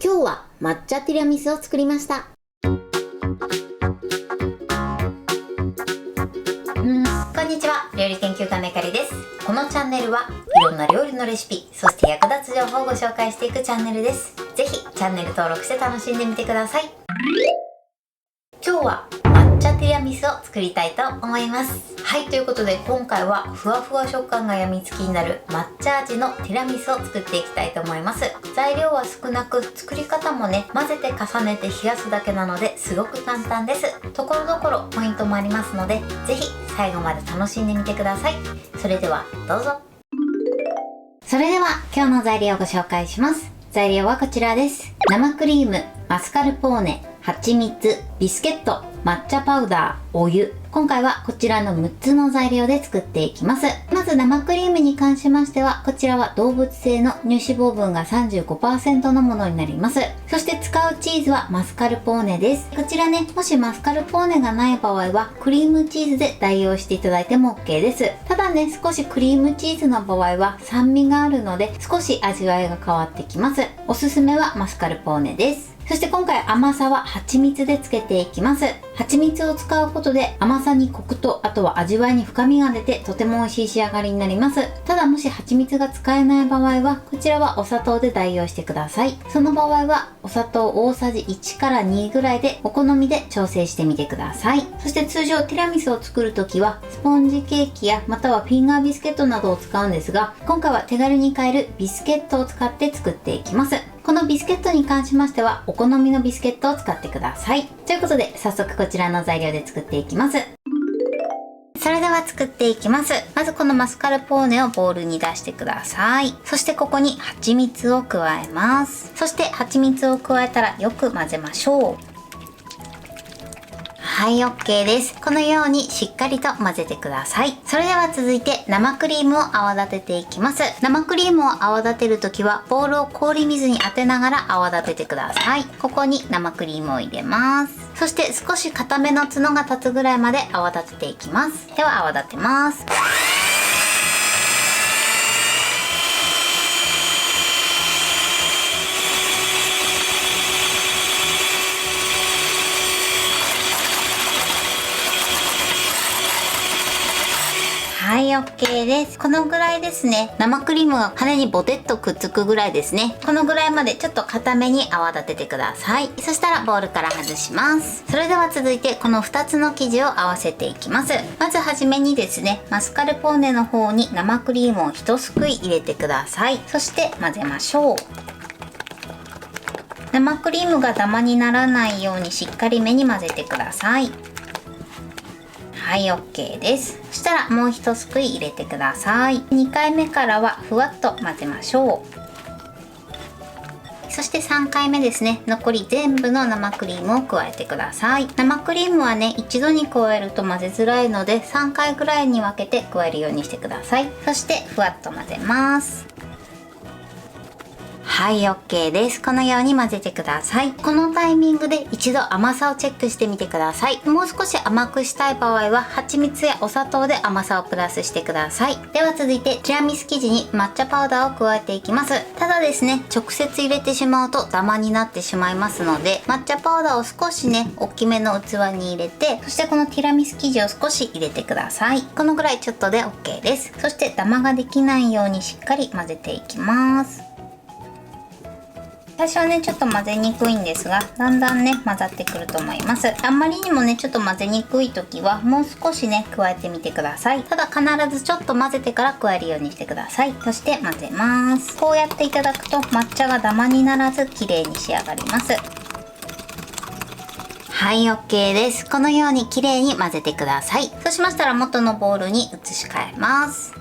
今日は抹茶ティラミスを作りました。こんにちは、料理研究家のゆかりです。このチャンネルはいろんな料理のレシピ、そして役立つ情報をご紹介していくチャンネルです。ぜひチャンネル登録して楽しんでみてください。今日は抹茶ティラミスを作りたいと思います。はい、ということで今回はふわふわ食感がやみつきになる抹茶味のティラミスを作っていきたいと思います。材料は少なく、作り方もね、混ぜて重ねて冷やすだけなのですごく簡単です。ところどころポイントもありますので、ぜひ最後まで楽しんでみてください。それではどうぞ。それでは今日の材料をご紹介します。材料はこちらです。生クリーム、マスカルポーネ、蜂蜜、ビスケット、抹茶パウダー、お湯。今回はこちらの6つの材料で作っていきます。まず生クリームに関しましては、こちらは動物性の乳脂肪分が 35% のものになります。そして使うチーズはマスカルポーネです。こちらね、もしマスカルポーネがない場合は、クリームチーズで代用していただいても OK です。ただね、少しクリームチーズの場合は酸味があるので、少し味わいが変わってきます。おすすめはマスカルポーネです。そして今回甘さは蜂蜜でつけていきます。蜂蜜を使うことで甘さにコクと、あとは味わいに深みが出てとても美味しい仕上がりになります。ただもし蜂蜜が使えない場合は、こちらはお砂糖で代用してください。その場合はお砂糖大さじ1から2ぐらいでお好みで調整してみてください。そして通常ティラミスを作るときはスポンジケーキやまたはフィンガービスケットなどを使うんですが、今回は手軽に買えるビスケットを使って作っていきます。このビスケットに関しましてはお好みのビスケットを使ってください。ということで早速こちらの材料で作っていきます。それでは作っていきます。まずこのマスカルポーネをボウルに出してください。そしてここに蜂蜜を加えます。そして蜂蜜を加えたらよく混ぜましょう。はい、OK です。このようにしっかりと混ぜてください。それでは続いて生クリームを泡立てていきます。生クリームを泡立てるときはボウルを氷水に当てながら泡立ててください。ここに生クリームを入れます。そして少し固めの角が立つぐらいまで泡立てていきます。では泡立てます。はい、OK です。このぐらいですね。生クリームが羽にボテッとくっつくぐらいですね。このぐらいまでちょっと固めに泡立ててください。そしたらボウルから外します。それでは続いてこの2つの生地を合わせていきます。まずはじめにですね、マスカルポーネの方に生クリームを1すくい入れてください。そして混ぜましょう。生クリームがダマにならないようにしっかりめに混ぜてください。はい、OK です。そしたらもう一すくい入れてください。2回目からはふわっと混ぜましょう。そして3回目ですね、残り全部の生クリームを加えてください。生クリームはね、一度に加えると混ぜづらいので3回ぐらいに分けて加えるようにしてください。そしてふわっと混ぜます。はい、OK です。このように混ぜてください。このタイミングで一度甘さをチェックしてみてください。もう少し甘くしたい場合は蜂蜜やお砂糖で甘さをプラスしてください。では続いてティラミス生地に抹茶パウダーを加えていきます。ただですね、直接入れてしまうとダマになってしまいますので、抹茶パウダーを少しね、大きめの器に入れて、そしてこのティラミス生地を少し入れてください。このぐらいちょっとで OK です。そしてダマができないようにしっかり混ぜていきます。最初はね、ちょっと混ぜにくいんですが、だんだんね、混ざってくると思います。あんまりにもね、ちょっと混ぜにくい時は、もう少しね、加えてみてください。ただ必ずちょっと混ぜてから加えるようにしてください。そして混ぜます。こうやっていただくと、抹茶がダマにならず、綺麗に仕上がります。はい、OK です。このように綺麗に混ぜてください。そうしましたら、元のボウルに移し替えます。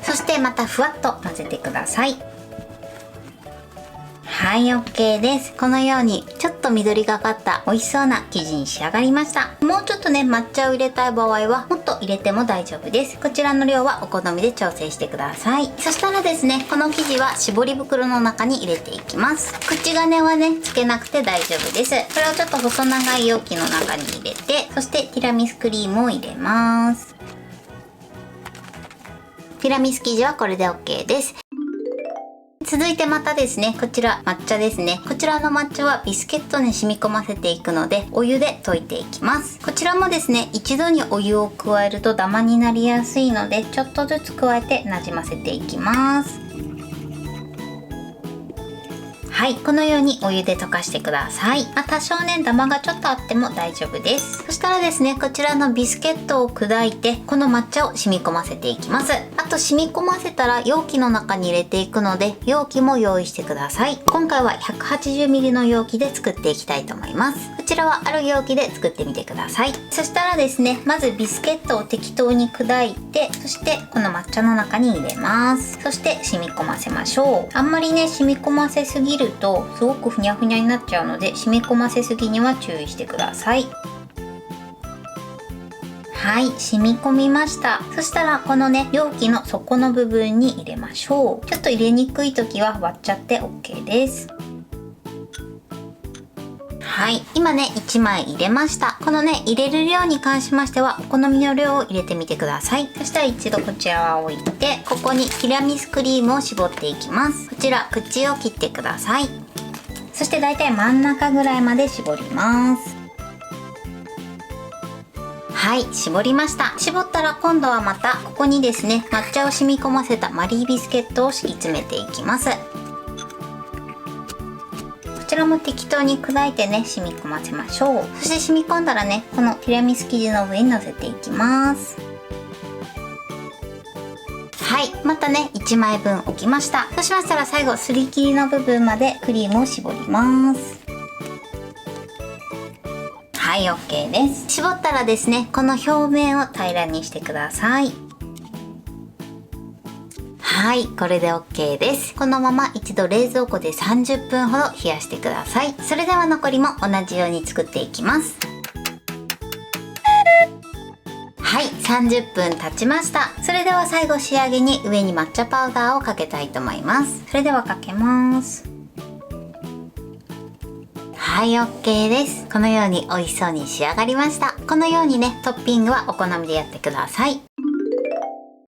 そしてまたふわっと混ぜてください。はい、OK です。このようにちょっと緑がかった美味しそうな生地に仕上がりました。もうちょっとね、抹茶を入れたい場合はもっと入れても大丈夫です。こちらの量はお好みで調整してください。そしたらですね、この生地は絞り袋の中に入れていきます。口金はね、つけなくて大丈夫です。これをちょっと細長い容器の中に入れて、そしてティラミスクリームを入れます。ティラミス生地はこれで OK です。続いてまたですね、こちら抹茶ですね。こちらの抹茶はビスケットに染み込ませていくので、お湯で溶いていきます。こちらもですね、一度にお湯を加えるとダマになりやすいので、ちょっとずつ加えてなじませていきます。はい、このようにお湯で溶かしてください。多少ね、ダマがちょっとあっても大丈夫です。そしたらですね、こちらのビスケットを砕いて、この抹茶を染み込ませていきます。あと染み込ませたら容器の中に入れていくので、容器も用意してください。今回は 180ml の容器で作っていきたいと思います。こちらはある容器で作ってみてください。そしたらですね、まずビスケットを適当に砕いて、そしてこの抹茶の中に入れます。そして染み込ませましょう。あんまりね、染み込ませすぎるとすごくふにゃふにゃになっちゃうので、染み込ませすぎには注意してください。はい、染み込みました。そしたらこのね、容器の底の部分に入れましょう。ちょっと入れにくい時は割っちゃって OK です。はい、今ね、1枚入れました。このね、入れる量に関しましてはお好みの量を入れてみてください。そしたら一度こちらを置いて、ここにティラミスクリームを絞っていきます。こちら口を切ってください。そしてだいたい真ん中ぐらいまで絞ります。はい、絞りました。絞ったら今度はまたここにですね、抹茶を染み込ませたマリービスケットを敷き詰めていきます。こちらも適当に砕いてね、染み込ませましょう。そして染み込んだらね、このティラミス生地の上に乗せていきます。はい、またね、1枚分置きました。そうしましたら最後、すり切りの部分までクリームを絞ります。はい、 OK です。絞ったらですね、この表面を平らにしてください。はい、これで OK です。このまま一度冷蔵庫で30分ほど冷やしてください。それでは残りも同じように作っていきます。はい、30分経ちました。それでは最後仕上げに上に抹茶パウダーをかけたいと思います。それではかけます。はい、 OK です。このように美味しそうに仕上がりました。このようにね、トッピングはお好みでやってください。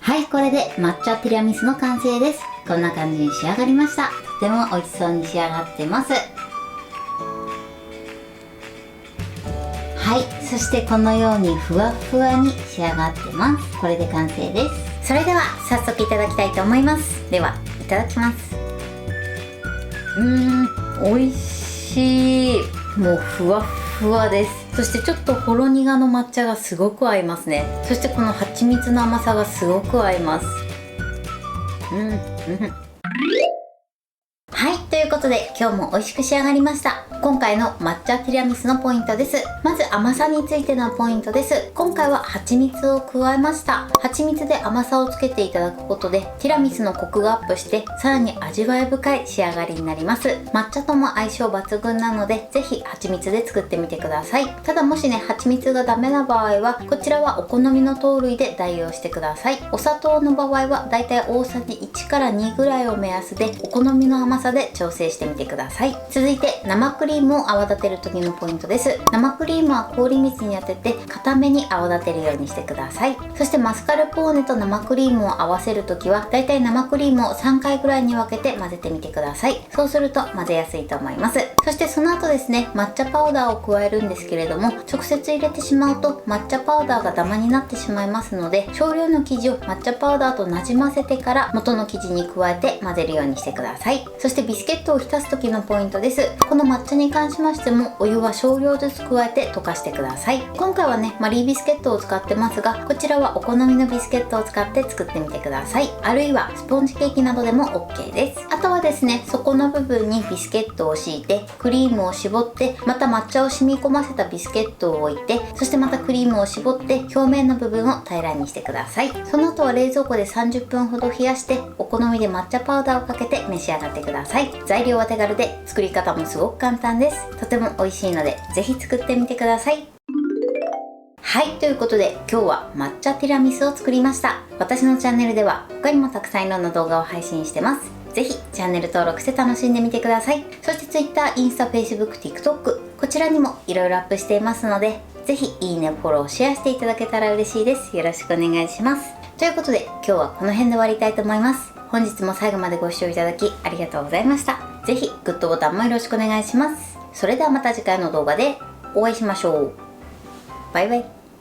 はい、これで抹茶ティラミスの完成です。こんな感じに仕上がりました。とても美味しそうに仕上がってます。はい、そしてこのようにふわふわに仕上がってます。これで完成です。それでは早速いただきたいと思います。では、いただきます。美味しい。もうふわふわです。そしてちょっとほろ苦の抹茶がすごく合いますね。そしてこの蜂蜜の甘さがすごく合います。はい、ということで今日も美味しく仕上がりました。今回の抹茶ティラミスのポイントです。まず甘さについてのポイントです。今回は蜂蜜を加えました。蜂蜜で甘さをつけていただくことでティラミスのコクがアップしてさらに味わい深い仕上がりになります。抹茶とも相性抜群なのでぜひ蜂蜜で作ってみてください。ただもしね、蜂蜜がダメな場合はこちらはお好みの糖類で代用してください。お砂糖の場合はだいたい大さじ1から2ぐらいを目安でお好みの甘さで調整してみてください。続いて生クリームを泡立てる時のポイントです。生クリームは氷水に当てて固めに泡立てるようにしてください。そしてマスカルポーネと生クリームを合わせる時はだいたい生クリームを3回ぐらいに分けて混ぜてみてください。そうすると混ぜやすいと思います。そしてその後ですね、抹茶パウダーを加えるんですけれども、直接入れてしまうと抹茶パウダーがダマになってしまいますので、少量の生地を抹茶パウダーとなじませてから元の生地に加えて混ぜるようにしてください。そしてビスケットを浸す時のポイントです。この抹茶に関しましてもお湯は少量ずつ加えて溶かしてください。今回はね、マリービスケットを使ってますが、こちらはお好みのビスケットを使って作ってみてください。あるいはスポンジケーキなどでも OK です。あとはですね、底の部分にビスケットを敷いてクリームを絞って、また抹茶を染み込ませたビスケットを置いて、そしてまたクリームを絞って表面の部分を平らにしてください。その後は冷蔵庫で30分ほど冷やしてお好みで抹茶パウダーをかけて召し上がってください。材料は手軽で作り方もすごく簡単です。とても美味しいのでぜひ作ってみてください。はい、ということで今日は抹茶ティラミスを作りました。私のチャンネルでは他にもたくさんいろんな動画を配信してます。ぜひチャンネル登録して楽しんでみてください。そして Twitter、インスタ、Facebook、TikTok こちらにもいろいろアップしていますので、ぜひいいね、フォロー、シェアしていただけたら嬉しいです。よろしくお願いします。ということで今日はこの辺で終わりたいと思います。本日も最後までご視聴いただきありがとうございました。ぜひグッドボタンもよろしくお願いします。それではまた次回の動画でお会いしましょう。バイバイ。